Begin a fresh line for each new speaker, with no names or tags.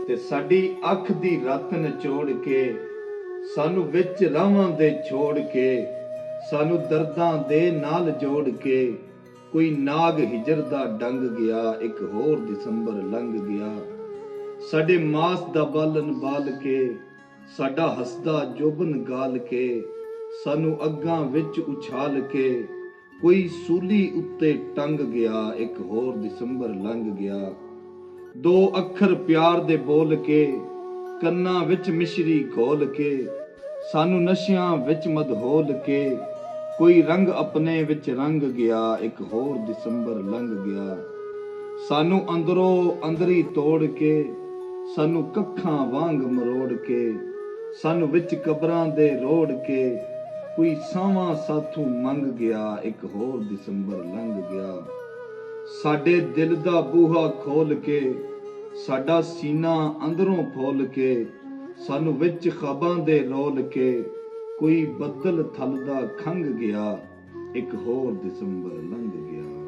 ਤੇ ਸਾਡੀ ਅੱਖ ਦੀ ਰੱਤ ਨਿਚੋੜ ਕੇ, ਸਾਨੂੰ ਵਿੱਚ ਰਾਹਾਂ ਦੇ ਛੋੜ ਕੇ, ਸਾਨੂੰ ਦਰਦਾਂ ਦੇ ਨਾਲ ਜੋੜ ਕੇ, ਕੋਈ ਨਾਗ ਹਿਜਰ ਦਾ ਡੰਗ ਗਿਆ, ਇੱਕ ਹੋਰ ਦਸੰਬਰ ਲੰਘ ਗਿਆ। ਸਾਡੇ ਮਾਸ ਦਾ ਬਾਲਨ ਬਾਲ ਕੇ, ਸਾਡਾ ਹੱਸਦਾ ਜੋਬਨ ਗਾਲ ਕੇ, ਸਾਨੂੰ ਅੱਗਾਂ ਵਿੱਚ ਉਛਾਲ ਕੇ, ਕੋਈ ਸੂਲੀ ਉੱਤੇ ਟੰਗ ਗਿਆ, ਇੱਕ ਹੋਰ ਦਸੰਬਰ ਲੰਘ ਗਿਆ। ਦੋ ਅੱਖਰ ਪਿਆਰ ਦੇ ਬੋਲ ਕੇ, ਕੰਨਾਂ ਵਿੱਚ ਮਿਸ਼ਰੀ ਘੋਲ ਕੇ, ਸਾਨੂੰ ਨਸ਼ਿਆਂ ਵਿੱਚ ਮਦਹੋਲ ਕੇ, ਕੋਈ ਰੰਗ ਆਪਣੇ ਵਿੱਚ ਰੰਗ ਗਿਆ, ਇੱਕ ਹੋਰ ਦਸੰਬਰ ਲੰਘ ਗਿਆ। ਸਾਨੂੰ ਅੰਦਰੋਂ ਅੰਦਰੀ ਤੋੜ ਕੇ, ਸਾਨੂੰ ਕੱਖਾਂ ਵਾਂਗ ਮਰੋੜ ਕੇ, ਸਾਨੂੰ ਵਿੱਚ ਕਬਰਾਂ ਦੇ ਰੋੜ ਕੇ, ਕੋਈ ਸਾਵਾਂ ਸਾਥੋਂ ਮੰਗ ਗਿਆ, ਇੱਕ ਹੋਰ ਦਸੰਬਰ ਲੰਘ ਗਿਆ। ਸਾਡੇ ਦਿਲ ਦਾ ਬੂਹਾ ਖੋਲ ਕੇ, ਸਾਡਾ ਸੀਨਾ ਅੰਦਰੋਂ ਫੋਲ ਕੇ, ਸਾਨੂੰ ਵਿੱਚ ਖ਼ਾਬਾਂ ਦੇ ਰੋਲ ਕੇ, ਕੋਈ ਬੱਦਲ ਥਲਦਾ ਖੰਘ ਗਿਆ, ਇੱਕ ਹੋਰ ਦਸੰਬਰ ਲੰਘ ਗਿਆ।